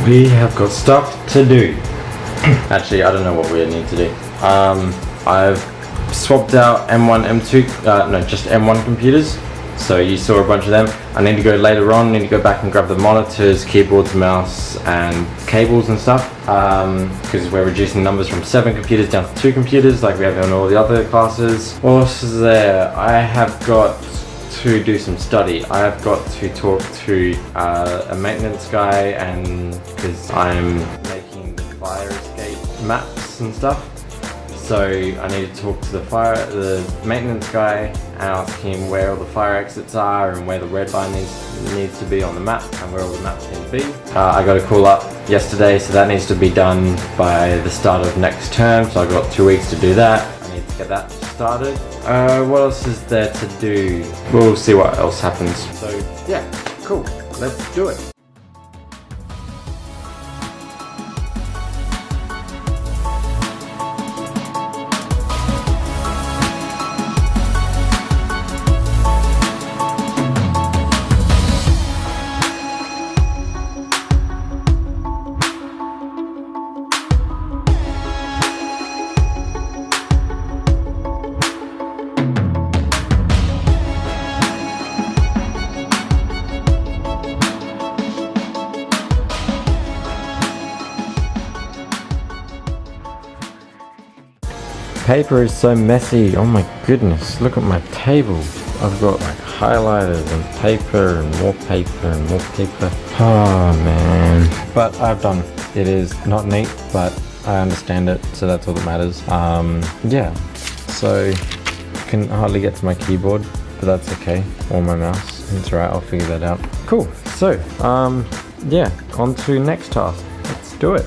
We have got stuff to do. Actually, I don't know what we need to do. I've swapped out M1, M2, no, just M1 computers. So you saw a bunch of them. I need to go later on, need to go back and grab the monitors, keyboards, mouse, and cables and stuff. Because we're reducing numbers from 7 computers down to 2 computers like we have in all the other classes. What else is there? I have got to do some study. I have got to talk to a maintenance guy, and because I'm making the fire escape maps and stuff. So I need to talk to the maintenance guy and ask him where all the fire exits are and where the red line needs to be on the map and where all the maps need to be. I got a call up yesterday, so that needs to be done by the start of next term. So I got 2 weeks to do that. I need to get that started. What else is there to do? We'll see what else happens. So yeah, cool. Let's do it. Paper is so messy. Oh my goodness, look at my table. I've got like highlighters and paper and more paper and more paper. Oh man. But I've done. It is not neat, but I understand it, so that's all that matters. Yeah, so I can hardly get to my keyboard, but that's okay. Or my mouse. It's alright, I'll figure that out. Cool. So, yeah, on to next task. Let's do it.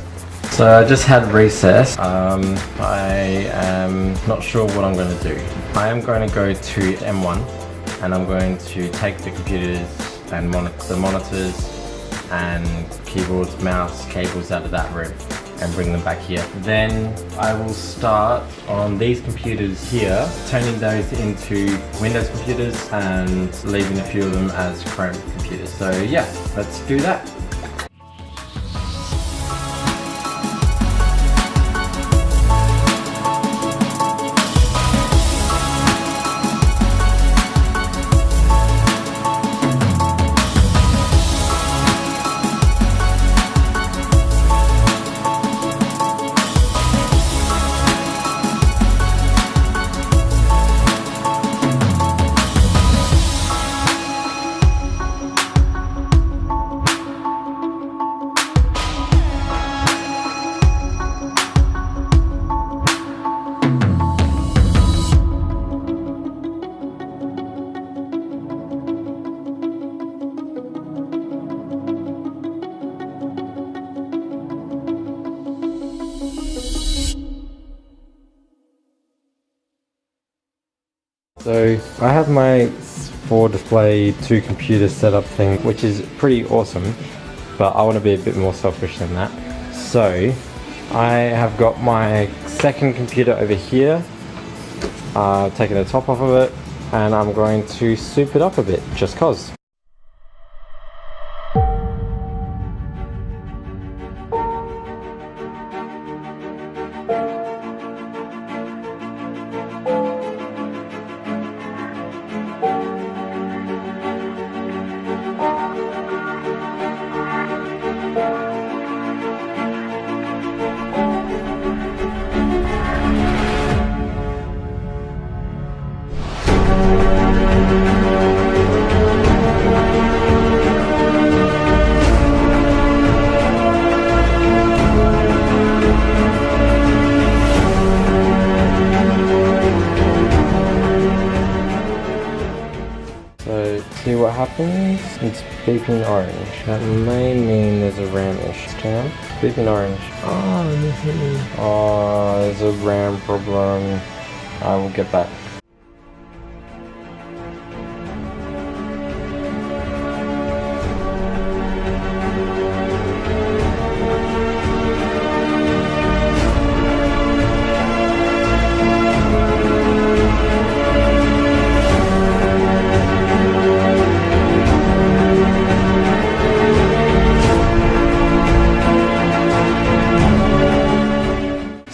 So I just had recess. I am not sure what I'm going to do. I am going to go to M1 and I'm going to take the computers and the monitors and keyboards, mouse, cables out of that room and bring them back here. Then I will start on these computers here, turning those into Windows computers and leaving a few of them as Chrome computers. So yeah, let's do that. So I have my 4 display 2 computer setup thing, which is pretty awesome, but I want to be a bit more selfish than that. So I have got my second computer over here, taking the top off of it, and I'm going to soup it up a bit, just cause. So see what happens? It's beeping orange. That may mean there's a RAM issue. Turn. Beeping orange. Oh, there's a RAM problem. I will get back.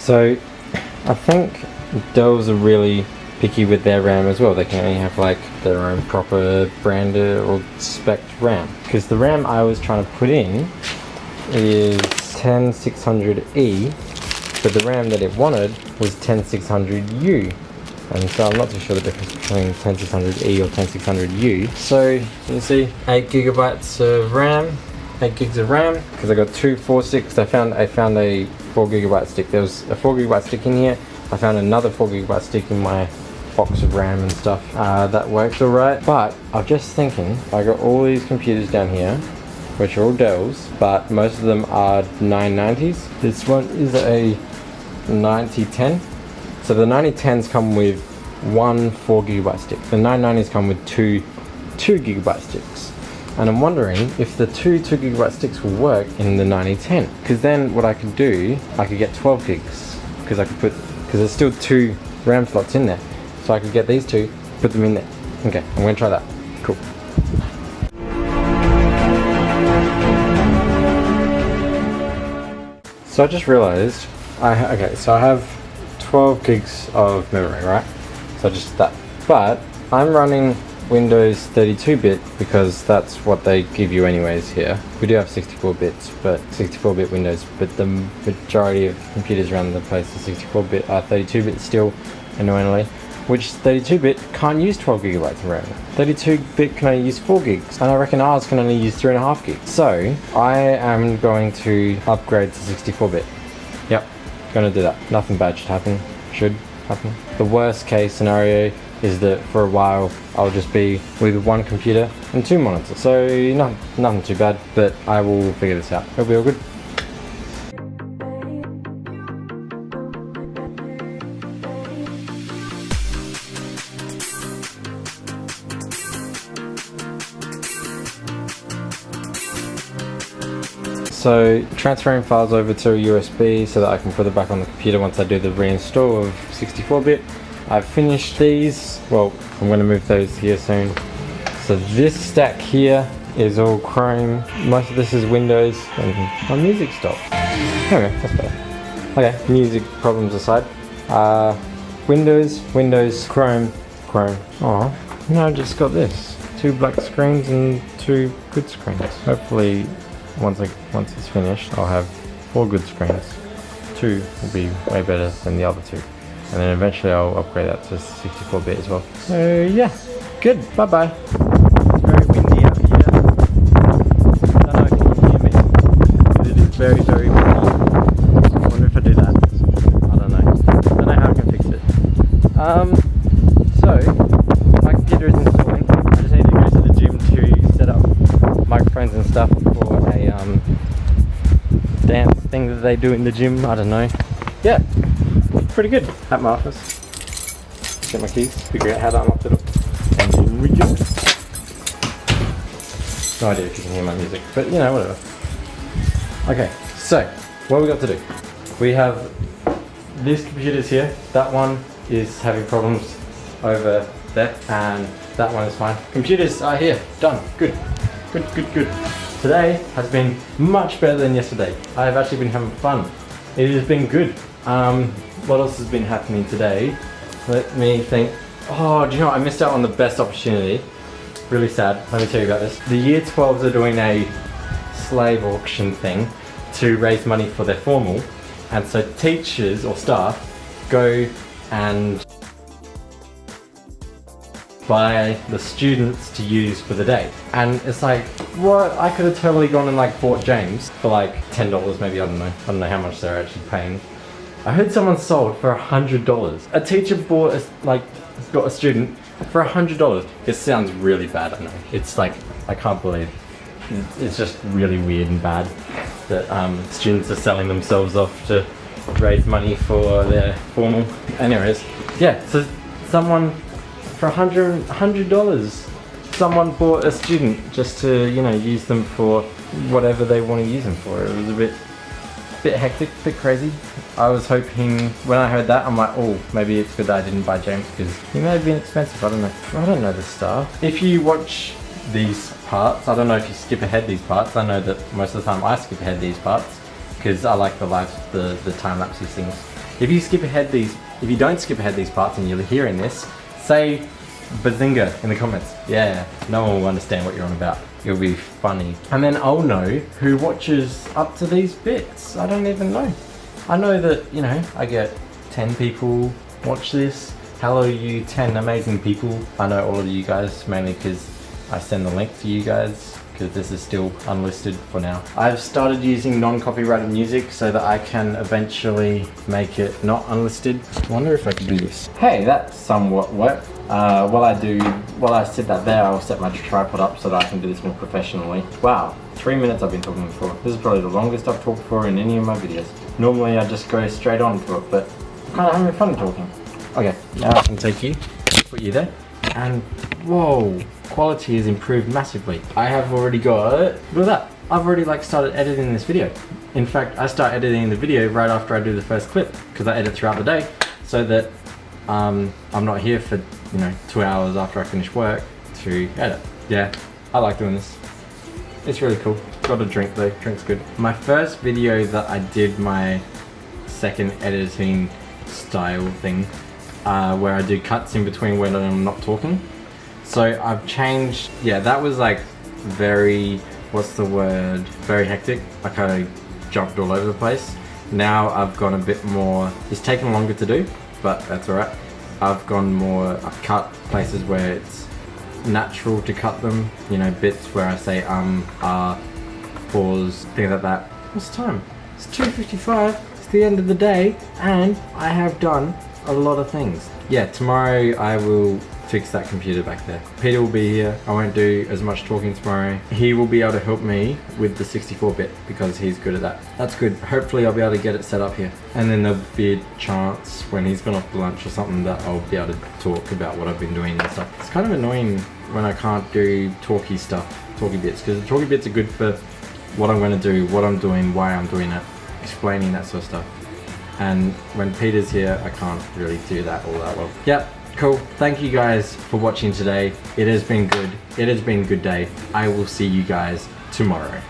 So I think Dell's are really picky with their RAM as well. They can only have like their own proper branded or spec RAM. Because the RAM I was trying to put in is 10600E, but the RAM that it wanted was 10600U. And so I'm not too sure the difference between 10600E or 10600U. So you can see 8 gigabytes of RAM, 8 gigs of RAM, because I got two 4.6. I found a 4 gigabyte stick. There was a 4 gigabyte stick in here. I found another 4 gigabyte stick in my box of RAM and stuff. That works alright. But I'm just thinking, I got all these computers down here, which are all Dells, but most of them are 990s. This one is a 9010. So the 9010s come with one 4 gigabyte stick. The 990s come with two 2 gigabyte sticks. And I'm wondering if the two 2 gigabyte sticks will work in the 9010. Because then what I could do, I could get 12 gigs. Because there's still 2 RAM slots in there. So I could get these two, put them in there. Okay, I'm gonna try that. Cool. So I just realized, so I have 12 gigs of memory, right? So just that. But I'm running Windows 32-bit because that's what they give you anyways here. We do have 64 bits, but 64-bit Windows, but the majority of computers around the place are 64-bit, 32-bit still, annoyingly. Which 32-bit can't use 12 gigabytes of RAM. 32-bit can only use 4 gigs, and I reckon ours can only use 3.5 gigs. So I am going to upgrade to 64-bit. Yep, gonna do that. Nothing bad should happen. The worst case scenario is that for a while I'll just be with one computer and 2 monitors. So nothing too bad, but I will figure this out. It'll be all good. So transferring files over to a USB so that I can put it back on the computer once I do the reinstall of 64-bit. I've finished these. Well, I'm going to move those here soon. So this stack here is all Chrome. Most of this is Windows, and my music stopped. Okay, that's better. Okay, music problems aside. Windows, Chrome. Oh, no, I just got this. 2 black screens and 2 good screens. Hopefully, once it's finished, I'll have 4 good screens. 2 will be way better than the other 2. And then eventually I'll upgrade that to 64-bit as well. So yeah, good, bye-bye. It's very windy out here. I don't know if you can hear me. It is very, very windy. I wonder if I do that. I don't know how I can fix it. So, my computer is installing. I just need to go to the gym to set up microphones and stuff for a dance thing that they do in the gym. I don't know. Yeah, pretty good at my office. Get my keys, figure out how to unlock it up, and then we go. No idea if you can hear my music, but you know, whatever. Okay, so what we got to do? We have these computers here. That one is having problems over there, and that one is fine. Computers are here, done, good. Today has been much better than yesterday. I have actually been having fun. It has been good. What else has been happening today? Let me think. Oh, do you know what? I missed out on the best opportunity. Really sad. Let me tell you about this. The year 12s are doing a slave auction thing to raise money for their formal. And so teachers or staff go and buy the students to use for the day. And it's like, what? I could have totally gone and like bought James for like $10 maybe, I don't know how much they're actually paying. I heard someone sold for $100. A teacher got a student for $100. It sounds really bad, I know. It's like, I can't believe. It's just really weird and bad that students are selling themselves off to raise money for their formal. Anyways, yeah, so someone, for $100, someone bought a student just to, you know, use them for whatever they want to use them for. It was a bit hectic, a bit crazy. I was hoping, when I heard that, I'm like, oh, maybe it's good that I didn't buy James because he may have been expensive, I don't know. I don't know this stuff. If you watch these parts, I don't know if you skip ahead these parts. I know that most of the time I skip ahead these parts because I like the time-lapse things. If you don't skip ahead these parts and you're hearing this, say Bazinga in the comments. Yeah, no one will understand what you're on about. It'll be funny. And then I'll know who watches up to these bits. I don't even know. I know that, you know, I get 10 people watch this. Hello you 10 amazing people. I know all of you guys mainly because I send the link to you guys, because this is still unlisted for now. I've started using non-copyrighted music so that I can eventually make it not unlisted. I wonder if I can do this. Hey, that somewhat worked. While I sit that there, I'll set my tripod up so that I can do this more professionally. Wow, 3 minutes I've been talking for. This is probably the longest I've talked for in any of my videos. Normally I just go straight on to it, but I'm kind of having fun talking. Okay, now I can take you, put you there, and whoa, quality has improved massively. I have already got, look at that, I've already like started editing this video. In fact, I start editing the video right after I do the first clip, because I edit throughout the day, so that I'm not here for, you know, 2 hours after I finish work to edit. Yeah, I like doing this. It's really cool. Got a drink though, drink's good. My first video that I did my second editing style thing, where I do cuts in between when I'm not talking. So I've changed, yeah, that was like very, what's the word, very hectic. I kind of jumped all over the place. Now I've gone a bit more, it's taken longer to do, but that's alright. I've gone more, I've cut places where it's natural to cut them, you know, bits where I say pause, things like that. What's the time? It's 2:55, it's the end of the day, and I have done a lot of things. Yeah, tomorrow I will fix that computer back there. Peter will be here. I won't do as much talking tomorrow. He will be able to help me with the 64-bit because he's good at that. That's good. Hopefully I'll be able to get it set up here. And then there'll be a chance when he's gone off to lunch or something that I'll be able to talk about what I've been doing and stuff. It's kind of annoying when I can't do talky bits, because the talky bits are good for what I'm going to do, what I'm doing, why I'm doing it, explaining that sort of stuff. And when Peter's here, I can't really do that all that well. Yep. Cool. Thank you guys for watching today. It has been good. It has been a good day. I will see you guys tomorrow.